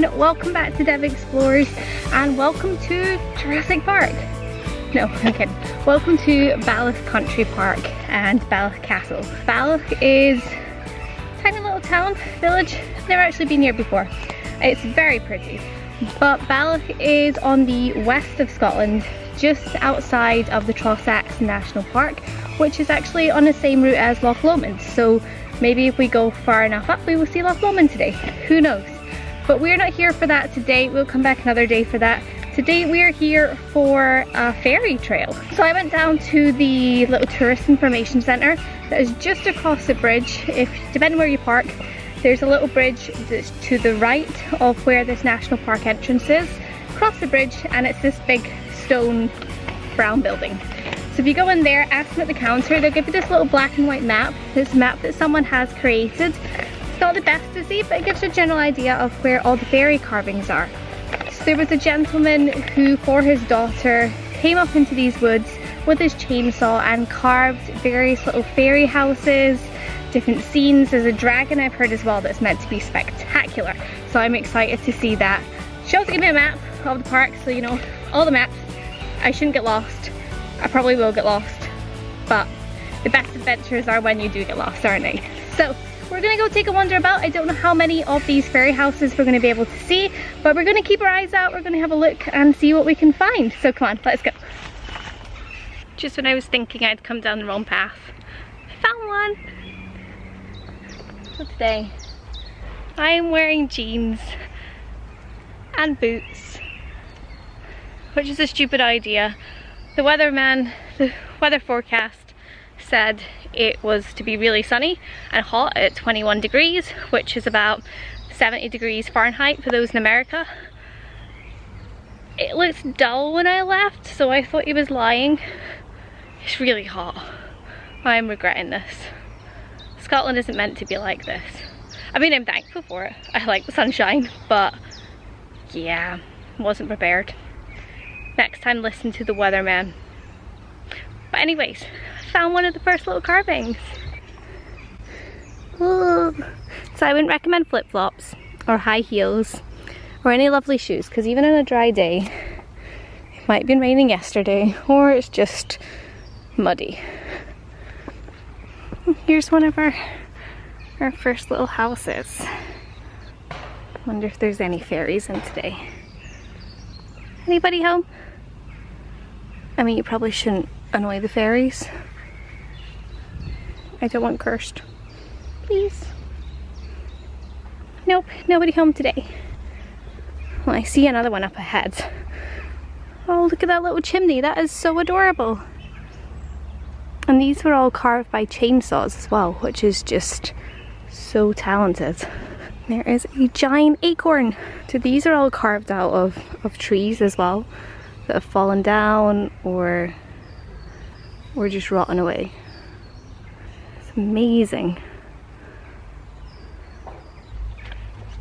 everyone, welcome back to Dev Explores and welcome to Jurassic Park. No, I'm kidding. Welcome to Balloch Country Park and Balloch Castle. Balloch is a tiny little town, village. I've never actually been here before. It's very pretty. But Balloch is on the west of Scotland, just outside of the Trossachs National Park, which is actually on the same route as Loch Lomond. So maybe if we go far enough up, we will see Loch Lomond today. Who knows? But we're not here for that today. We'll come back another day for that. Today we are here for a ferry trail. So I went down to the little tourist information centre that is just across the bridge. Depending where you park, there's a little bridge that's to the right of where this national park entrance is. Cross the bridge and it's this big stone brown building. So if you go in there, ask them at the counter, they'll give you this little black and white map. This map that someone has created. It's not the best to see, but it gives you a general idea of where all the fairy carvings are. So there was a gentleman who, for his daughter, came up into these woods with his chainsaw and carved various little fairy houses, different scenes. There's a dragon I've heard as well that's meant to be spectacular. So I'm excited to see that. She also gave me a map of the park, so you know, all the maps. I shouldn't get lost. I probably will get lost, but the best adventures are when you do get lost, aren't they? So we're gonna go take a wander about. I don't know how many of these fairy houses we're gonna be able to see, but we're gonna keep our eyes out. We're gonna have a look and see what we can find. So come on, let's go. Just when I was thinking I'd come down the wrong path, I found one. So today, I am wearing jeans and boots, which is a stupid idea. The weather forecast said it was to be really sunny and hot at 21 degrees, which is about 70 degrees Fahrenheit for those in America. It looked dull when I left, so I thought he was lying. It's really hot. I'm regretting this. Scotland isn't meant to be like this. I mean, I'm thankful for it. I like the sunshine, but yeah, wasn't prepared. Next time, listen to the weatherman. But anyways, I found one of the first little carvings. Ooh. So I wouldn't recommend flip-flops or high heels or any lovely shoes, because even on a dry day, it might have been raining yesterday or it's just muddy. Here's one of our first little houses. Wonder if there's any fairies in today. Anybody home? I mean, you probably shouldn't annoy the fairies. I don't want cursed. Please. Nope, nobody home today. Well, I see another one up ahead. Oh, look at that little chimney. That is so adorable. And these were all carved by chainsaws as well, which is just so talented. There is a giant acorn. So these are all carved out of trees as well that have fallen down or just rotten away. It's amazing. So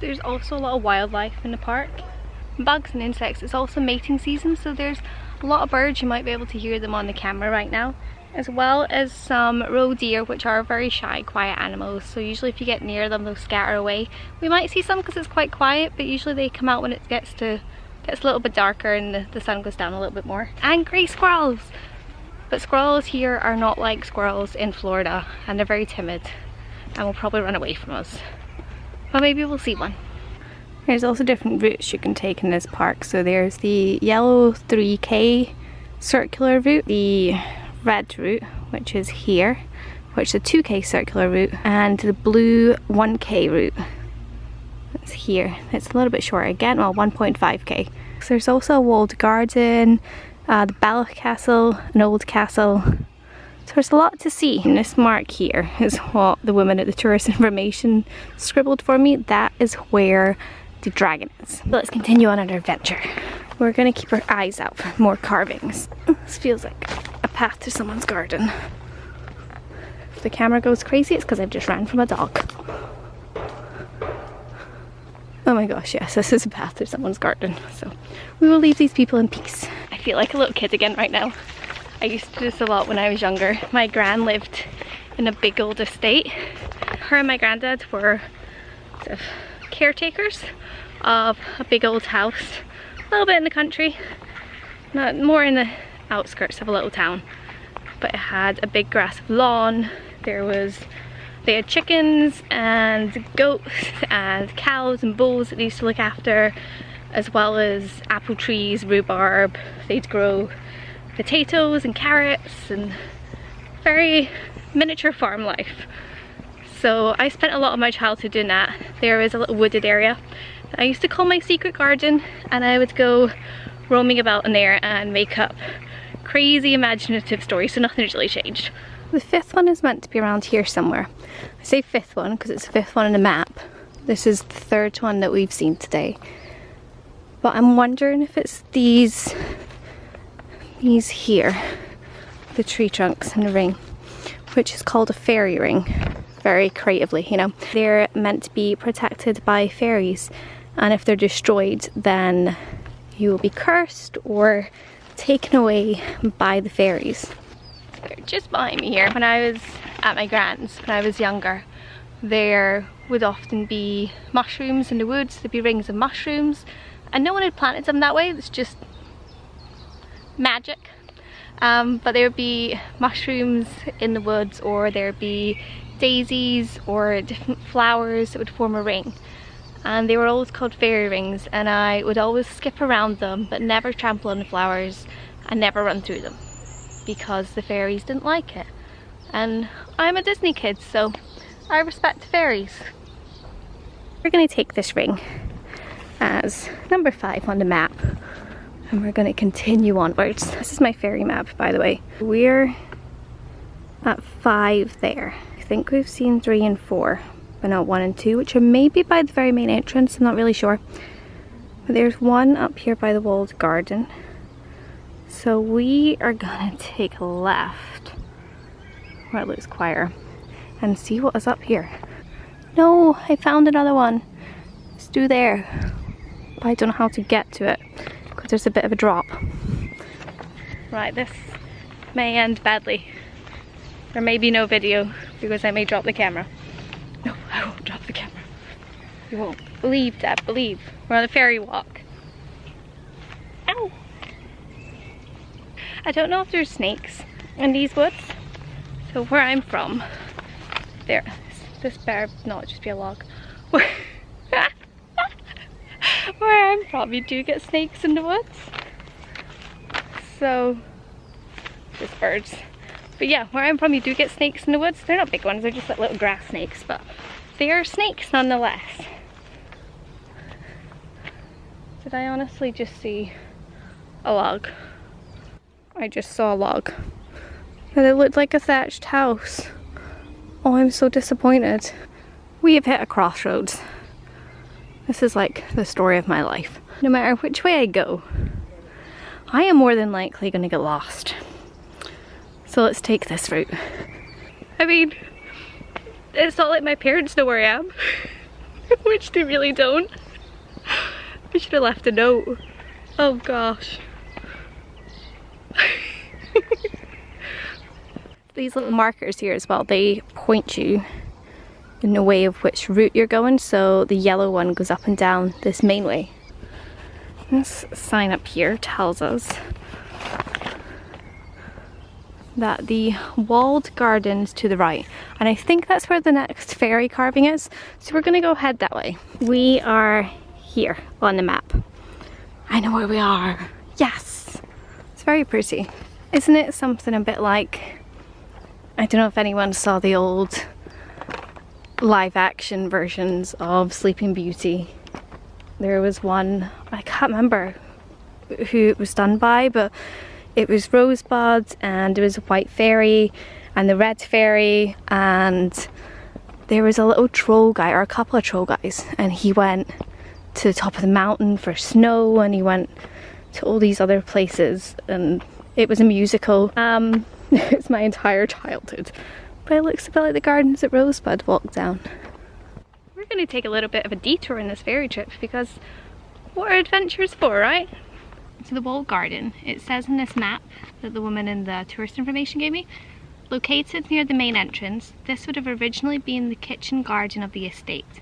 there's also a lot of wildlife in the park. Bugs and insects. It's also mating season, so there's a lot of birds. You might be able to hear them on the camera right now, as well as some roe deer, which are very shy, quiet animals. So usually if you get near them, they'll scatter away. We might see some because it's quite quiet, but usually they come out when it gets a little bit darker and the sun goes down a little bit more. And grey squirrels! But squirrels here are not like squirrels in Florida, and they're very timid and will probably run away from us. But maybe we'll see one. There's also different routes you can take in this park. So there's the yellow 3K circular route, the red route, which is here, which is a 2K circular route, and the blue 1K route. It's here. It's a little bit shorter again, well, 1.5K. So there's also a walled garden, the Balloch Castle, an old castle. So there's a lot to see. And this mark here is what the woman at the tourist information scribbled for me. That is where the dragon is. So let's continue on our adventure. We're gonna keep our eyes out for more carvings. This feels like a path to someone's garden. If the camera goes crazy, it's because I've just ran from a dog. Oh my gosh, yes, this is a path to someone's garden. So we will leave these people in peace. I feel like a little kid again right now. I used to do this a lot when I was younger. My gran lived in a big old estate. Her and my granddad were sort of caretakers of a big old house, a little bit in the country, not more in the outskirts of a little town, but it had a big grass lawn. They had chickens and goats and cows and bulls that they used to look after, as well as apple trees, rhubarb. They'd grow potatoes and carrots and very miniature farm life. So I spent a lot of my childhood doing that. There is a little wooded area that I used to call my secret garden, and I would go roaming about in there and make up crazy imaginative stories, so nothing's really changed. The fifth one is meant to be around here somewhere. I say fifth one because it's the fifth one on the map. This is the third one that we've seen today. But I'm wondering if it's these here, the tree trunks in the ring, which is called a fairy ring, very creatively, you know. They're meant to be protected by fairies, and if they're destroyed, then you will be cursed or taken away by the fairies. They're just behind me here. When I was at my grand's, when I was younger, there would often be mushrooms in the woods. There'd be rings of mushrooms, and no one had planted them that way. It was just magic. But there would be mushrooms in the woods, or there'd be daisies or different flowers that would form a ring, and they were always called fairy rings, and I would always skip around them but never trample on the flowers and never run through them because the fairies didn't like it. And I'm a Disney kid, so I respect fairies. We're going to take this ring as number 5 on the map, and we're going to continue onwards. This is my fairy map, by the way. We're at 5 there. I think we've seen 3 and 4, but not 1 and 2, which are maybe by the very main entrance. I'm not really sure. But there's one up here by the walled garden. So we are gonna take a left where it looks quieter and see what is up here. No, I found another one. It's through there, but I don't know how to get to it because there's a bit of a drop. Right, this may end badly. There may be no video because I may drop the camera. No, I won't drop the camera. You won't believe that, believe. We're on a fairy walk. Ow! I don't know if there's snakes in these woods. So where I'm from, this better not just be a log. Where I'm from, you do get snakes in the woods. So, just birds. But yeah, where I'm from, you do get snakes in the woods. They're not big ones, they're just like little grass snakes, but they are snakes nonetheless. Did I honestly just see a log? I just saw a log. And it looked like a thatched house. Oh, I'm so disappointed. We have hit a crossroads. This is like the story of my life. No matter which way I go, I am more than likely gonna get lost. So let's take this route. I mean, it's not like my parents know where I am, which they really don't. I should have left a note. Oh gosh. These little markers here as well, they point you in the way of which route you're going. So the yellow one goes up and down this main way. This sign up here tells us that the walled garden's to the right, and I think that's where the next fairy carving is, so we're gonna go head that way. We are here on the map. I know where we are. Yes! It's very pretty. Isn't it something a bit like, I don't know if anyone saw the old live action versions of Sleeping Beauty. There was one, I can't remember who it was done by, but it was Rosebud, and there was a white fairy and the red fairy, and there was a little troll guy, or a couple of troll guys, and he went to the top of the mountain for snow, and he went to all these other places, and it was a musical. It's my entire childhood. But it looks a bit like the gardens that Rosebud walked down. We're going to take a little bit of a detour in this fairy trip, because what are adventures for, right? To the walled garden, it says in this map that the woman in the tourist information gave me, located near the main entrance, this would have originally been the kitchen garden of the estate.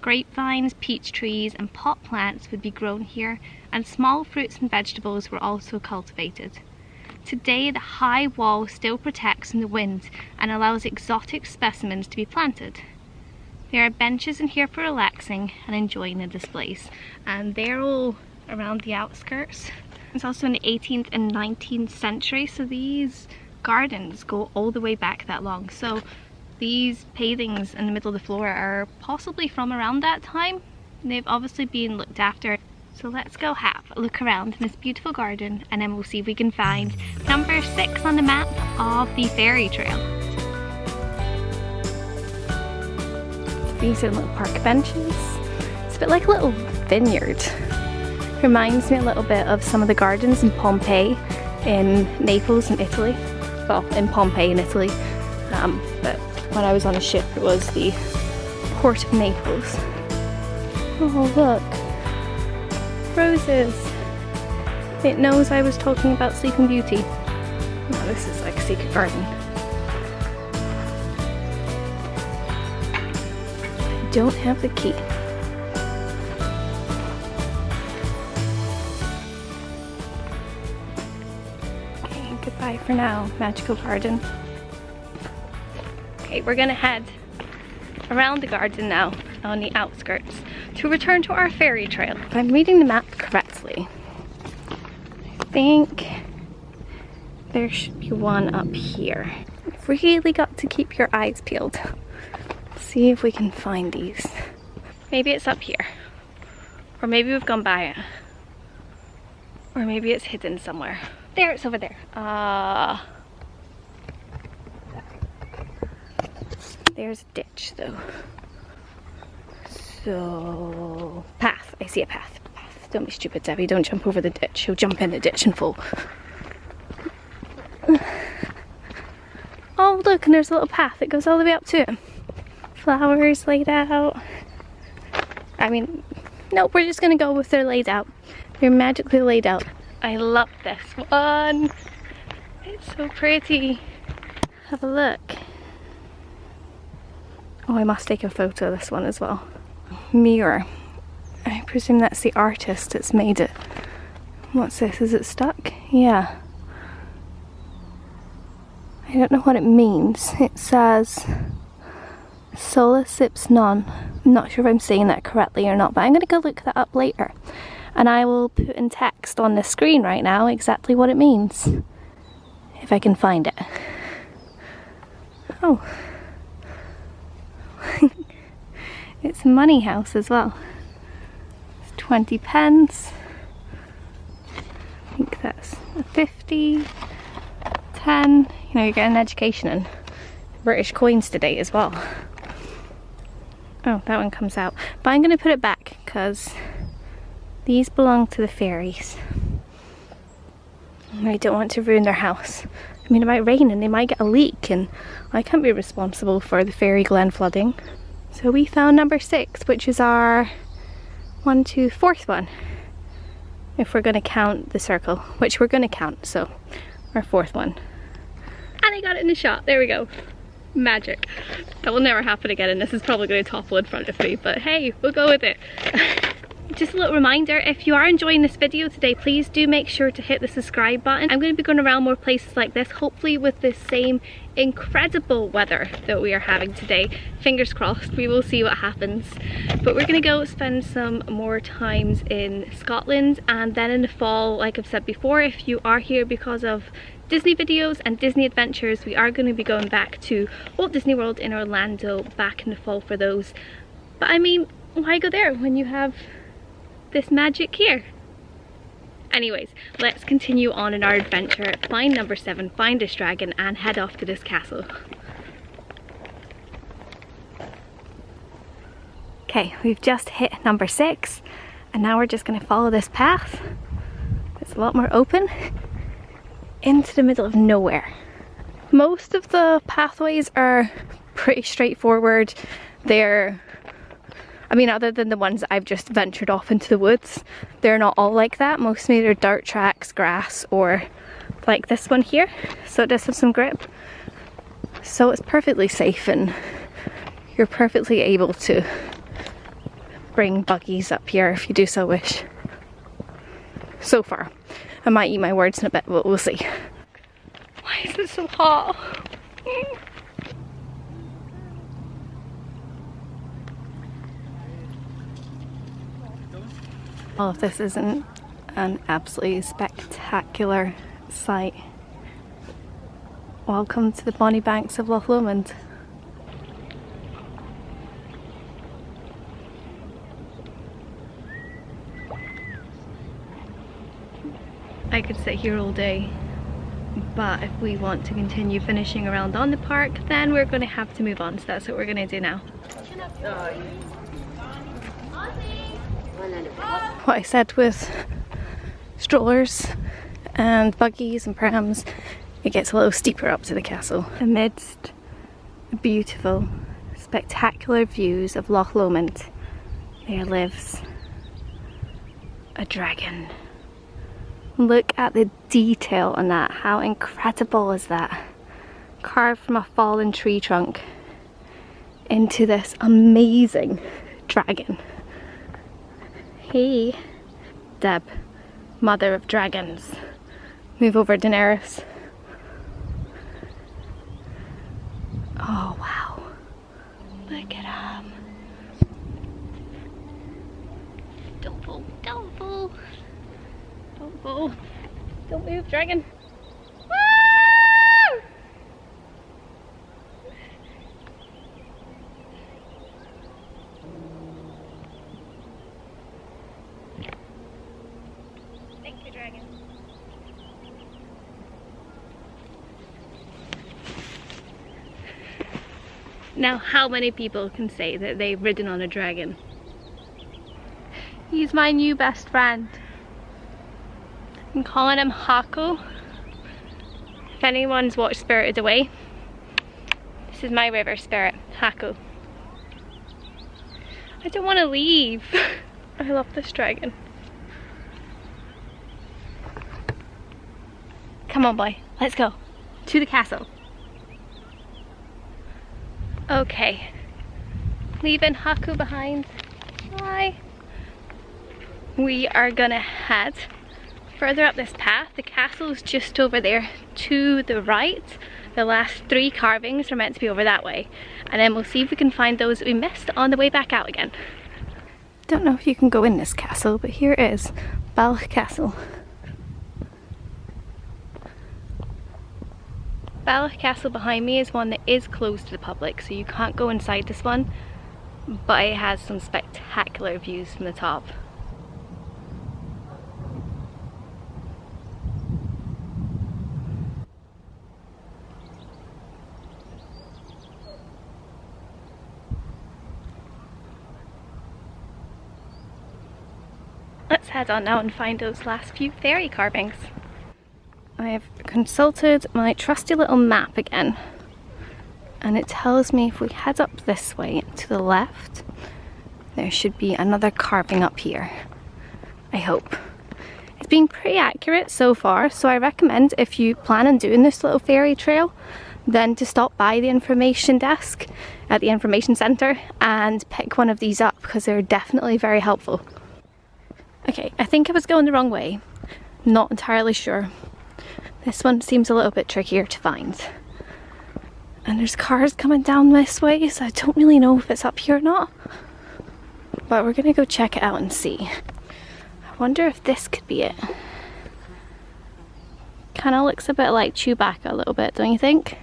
Grapevines, peach trees and pot plants would be grown here, and small fruits and vegetables were also cultivated. Today the high wall still protects from the wind and allows exotic specimens to be planted. There are benches in here for relaxing and enjoying the displays, and they're all around the outskirts. It's also in the 18th and 19th century, so these gardens go all the way back that long. So these pavings in the middle of the floor are possibly from around that time. They've obviously been looked after. So let's go have a look around in this beautiful garden, and then we'll see if we can find number 6 on the map of the ferry trail. So these are little park benches. It's a bit like a little vineyard. Reminds me a little bit of some of the gardens in Pompeii in Naples in Italy. Well, in Pompeii in Italy. But when I was on a ship it was the port of Naples. Oh look. Roses. It knows I was talking about Sleeping Beauty. Oh, this is like a secret garden. I don't have the key. Okay, goodbye for now, magical garden. Okay, we're gonna head around the garden now on the outskirts to return to our ferry trail. If I'm reading the map correctly, I think there should be one up here. You've really got to keep your eyes peeled. See if we can find these. Maybe it's up here, or maybe we've gone by it, or maybe it's hidden somewhere. There, it's over there. There's a ditch though. So, path. I see a path. Path. Don't be stupid, Debbie. Don't jump over the ditch. You'll jump in the ditch and fall. Oh, look, and there's a little path that goes all the way up to it. Flowers laid out. I mean, no, we're just gonna go with they're laid out. They're magically laid out. I love this one. It's so pretty. Have a look. Oh, I must take a photo of this one as well. Muir. I presume that's the artist that's made it. What's this? Is it stuck? Yeah. I don't know what it means. It says Sola Sips Non. I'm not sure if I'm saying that correctly or not, but I'm going to go look that up later. And I will put in text on the screen right now exactly what it means. If I can find it. Oh. It's a money house as well. It's 20 pence. I think that's a 50, 10. You know, you're getting an education in British coins today as well. Oh, that one comes out. But I'm going to put it back because these belong to the fairies. I don't want to ruin their house. I mean, it might rain and they might get a leak, and I can't be responsible for the fairy glen flooding. So we found number 6, which is our 4th one. If we're going to count the circle, which we're going to count, so our 4th one. And I got it in the shot, there we go. Magic. That will never happen again, and this is probably going to topple in front of me, but hey, we'll go with it. Just a little reminder, if you are enjoying this video today, please do make sure to hit the subscribe button. I'm going to be going around more places like this, hopefully with this same incredible weather that we are having today. Fingers crossed, we will see what happens. But we're going to go spend some more times in Scotland, and then in the fall, like I've said before, if you are here because of Disney videos and Disney adventures, we are going to be going back to Walt Disney World in Orlando back in the fall for those. But I mean, why go there when you have this magic here? Anyways, let's continue on in our adventure, find number 7, find this dragon, and head off to this castle. Okay, we've just hit number 6, and now we're just going to follow this path. It's a lot more open, into the middle of nowhere. Most of the pathways are pretty straightforward. They're, I mean, other than the ones that I've just ventured off into the woods, they're not all like that. Mostly they're dirt tracks, grass, or like this one here. So it does have some grip. So it's perfectly safe, and you're perfectly able to bring buggies up here if you do so wish. So far. I might eat my words in a bit, but we'll see. Why is it so hot? Well, if this isn't an absolutely spectacular sight. Welcome to the bonny banks of Loch Lomond. I could sit here all day, but if we want to continue finishing around on the park, then we're going to have to move on, so that's what we're going to do now. What I said with strollers and buggies and prams, it gets a little steeper up to the castle. Amidst beautiful, spectacular views of Loch Lomond, there lives a dragon. Look at the detail on that. How incredible is that? Carved from a fallen tree trunk into this amazing dragon. Hey, Deb, mother of dragons. Move over, Daenerys. Oh wow, look at him. Don't fall, don't fall. Don't fall. Don't move, dragon. Woo! Thank you, dragon. Now, how many people can say that they've ridden on a dragon? He's my new best friend. I'm calling him Haku. If anyone's watched Spirited Away, this is my river spirit, Haku. I don't want to leave. I love this dragon. Come on, boy, let's go to the castle. Okay, leaving Haku behind. Bye. We are gonna head further up this path. The castle's just over there to the right. The last 3 carvings are meant to be over that way, and then we'll see if we can find those that we missed on the way back out again. Don't know if you can go in this castle, but here is Balloch Castle. Balloch Castle behind me is one that is closed to the public, so you can't go inside this one, but it has some spectacular views from the top. Let's head on now and find those last few fairy carvings. I have consulted my trusty little map again, and it tells me if we head up this way to the left, there should be another carving up here. I hope. It's been pretty accurate so far, so I recommend if you plan on doing this little fairy trail, then to stop by the information desk at the information centre and pick one of these up, because they're definitely very helpful. Okay, I think I was going the wrong way. Not entirely sure. This one seems a little bit trickier to find. And there's cars coming down this way, so I don't really know if it's up here or not. But we're gonna go check it out and see. I wonder if this could be it. Kinda looks a bit like Chewbacca a little bit, don't you think?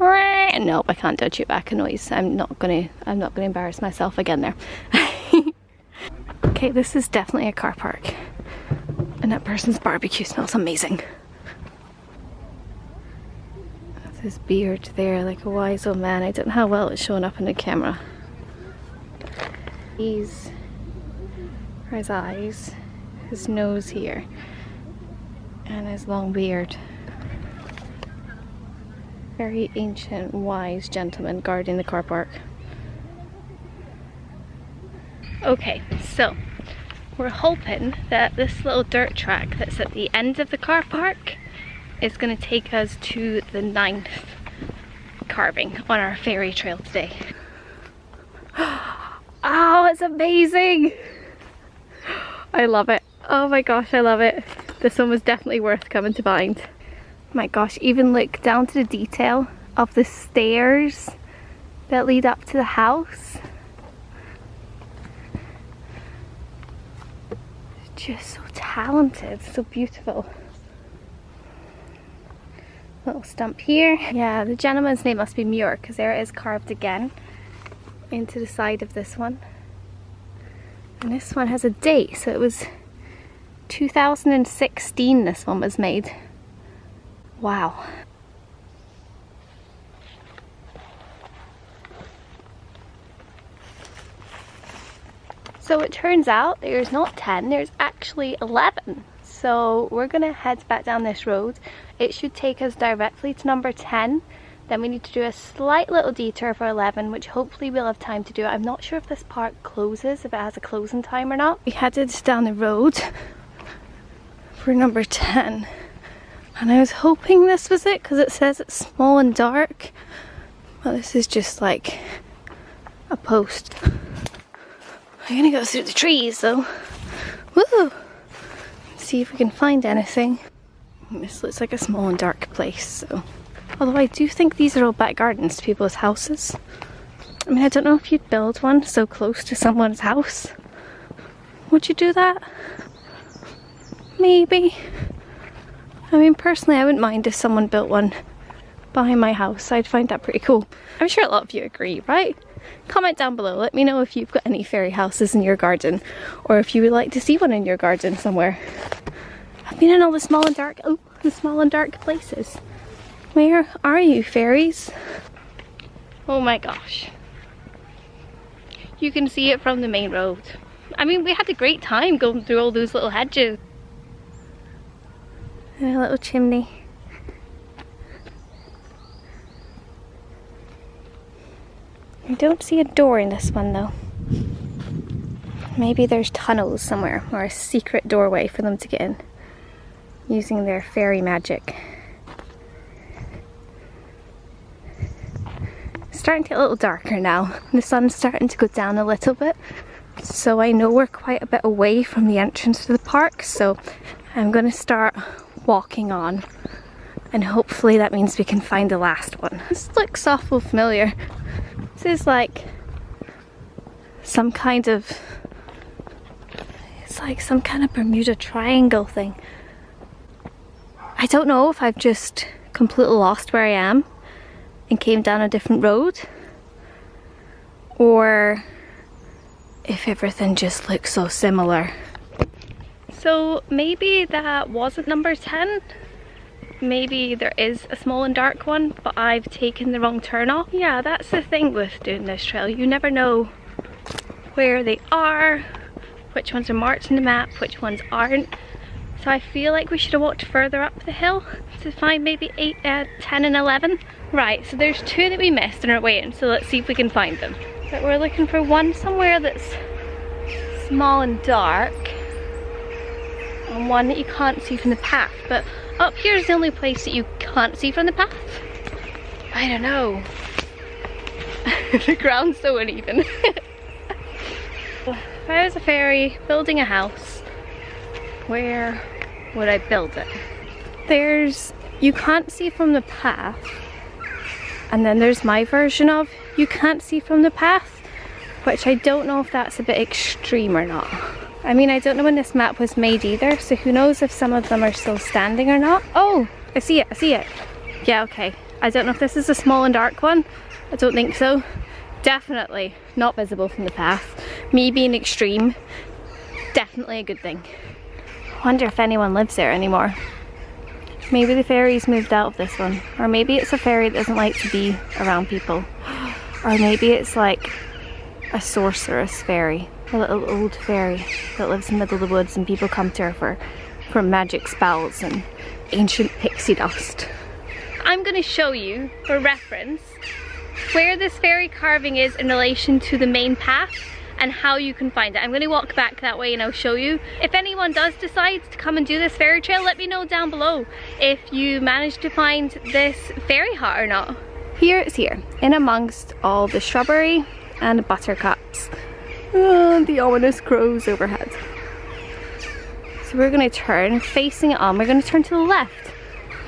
Nope, I can't do a Chewbacca noise. I'm not gonna embarrass myself again there. Okay, this is definitely a car park. And that person's barbecue smells amazing. That's his beard there, like a wise old man. I don't know how well it's showing up in the camera. These are his eyes, his nose here, and his long beard. Very ancient, wise gentleman guarding the car park. Okay, so we're hoping that this little dirt track that's at the end of the car park is going to take us to the 9th carving on our fairy trail today. Oh, it's amazing. I love it. Oh my gosh, I love it. This one was definitely worth coming to find. My gosh, even look down to the detail of the stairs that lead up to the house. Just so talented, so beautiful. Little stump here. Yeah, the gentleman's name must be Muir, because there it is carved again into the side of this one. And this one has a date, so it was 2016 this one was made. Wow. So it turns out there's not 10, there's actually 11. So we're gonna head back down this road. It should take us directly to number 10. Then we need to do a slight little detour for 11, which hopefully we'll have time to do. I'm not sure if this park closes, if it has a closing time or not. We headed down the road for number 10. And I was hoping this was it, because it says it's small and dark. Well, this is just like a post. I'm gonna go through the trees though. Woo! See if we can find anything. This looks like a small and dark place, so. Although I do think these are all back gardens to people's houses. I mean, I don't know if you'd build one so close to someone's house. Would you do that? Maybe. I mean, personally, I wouldn't mind if someone built one behind my house. I'd find that pretty cool. I'm sure a lot of you agree, right? Comment down below. Let me know if you've got any fairy houses in your garden, or if you would like to see one in your garden somewhere. I've been in all the small and dark, the small and dark places. Where are you, fairies? Oh my gosh. You can see it from the main road. I mean, we had a great time going through all those little hedges. And a little chimney. I don't see a door in this one though. Maybe there's tunnels somewhere, or a secret doorway for them to get in using their fairy magic. It's starting to get a little darker now. The sun's starting to go down a little bit, so I know we're quite a bit away from the entrance to the park, so I'm going to start walking on, and hopefully that means we can find the last one. This looks awful familiar. This is like some kind of, it's like some kind of Bermuda Triangle thing. I don't know if I've just completely lost where I am and came down a different road, or if everything just looks so similar. So maybe that wasn't number 10. Maybe there is a small and dark one, but I've taken the wrong turn off. Yeah, that's the thing with doing this trail. You never know where they are, which ones are marked in the map, which ones aren't. So I feel like we should have walked further up the hill to find maybe 10 and 11. Right, so there's 2 that we missed and are waiting, so let's see if we can find them. But we're looking for one somewhere that's small and dark, and one that you can't see from the path. But up here is the only place that you can't see from the path. I don't know. The ground's so uneven. If I was a fairy building a house, where would I build it? You can't see from the path, and then there's my version of you can't see from the path, which I don't know if that's a bit extreme or not. I mean, I don't know when this map was made either, so who knows if some of them are still standing or not. Oh, I see it, I see it. Yeah, okay. I don't know if this is a small and dark one. I don't think so. Definitely not visible from the path. Me being extreme, definitely a good thing. I wonder if anyone lives there anymore. Maybe the fairies moved out of this one. Or maybe it's a fairy that doesn't like to be around people. Or maybe it's like a sorceress fairy. A little old fairy that lives in the middle of the woods, and people come to her for magic spells and ancient pixie dust. I'm going to show you, for reference, where this fairy carving is in relation to the main path and how you can find it. I'm going to walk back that way and I'll show you. If anyone does decide to come and do this fairy trail, let me know down below if you managed to find this fairy hut or not. Here it's here, in amongst all the shrubbery and buttercups. And the ominous crows overhead. So we're going to turn, facing it on, we're going to turn to the left.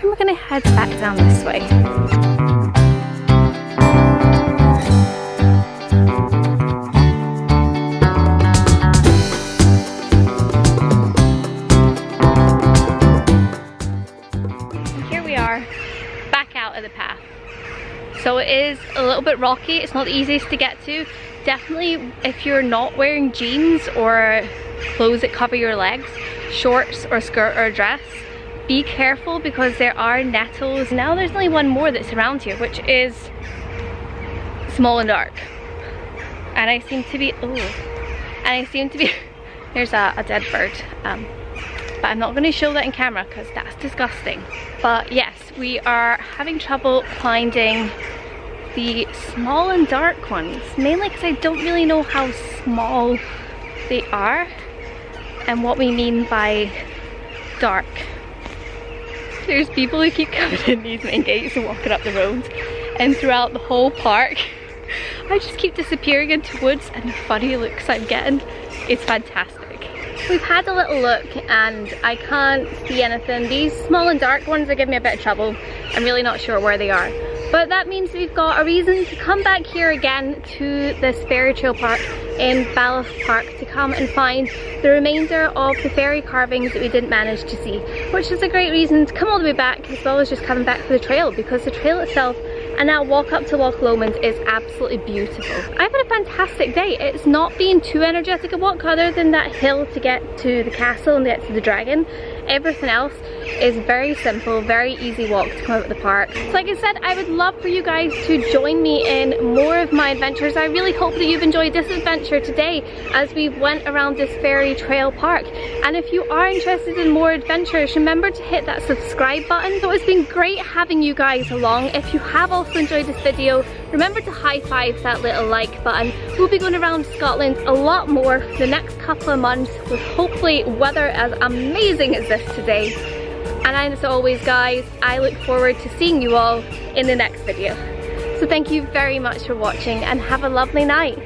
And we're going to head back down this way. Back out of the path. So it is a little bit rocky, it's not the easiest to get to. Definitely if you're not wearing jeans or clothes that cover your legs, shorts or skirt or dress, be careful because there are nettles. Now there's only one more that's around here, which is small and dark. And I seem to be, there's a dead bird. But I'm not going to show that in camera because that's disgusting. But yes, we are having trouble finding the small and dark ones, mainly because I don't really know how small they are and what we mean by dark. There's people who keep coming in these main gates and walking up the roads, and throughout the whole park I just keep disappearing into woods, and the funny looks I'm getting is fantastic. We've had a little look and I can't see anything. These small and dark ones are giving me a bit of trouble. I'm really not sure where they are. But that means we've got a reason to come back here again to this fairy trail park in Balloch Park to come and find the remainder of the fairy carvings that we didn't manage to see. Which is a great reason to come all the way back, as well as just coming back for the trail, because the trail itself and now walk up to Loch Lomond is absolutely beautiful. I've had a fantastic day. It's not been too energetic a walk other than that hill to get to the castle and get to the dragon. Everything else is very simple, very easy walk to come out of the park. So like I said, I would love for you guys to join me in more of my adventures. I really hope that you've enjoyed this adventure today as we went around this fairy trail park. And if you are interested in more adventures, remember to hit that subscribe button. So it's been great having you guys along. If you have also enjoyed this video, remember to high five that little like button. We'll be going around Scotland a lot more for the next couple of months with hopefully weather as amazing as this today. And as always guys, I look forward to seeing you all in the next video. So thank you very much for watching and have a lovely night.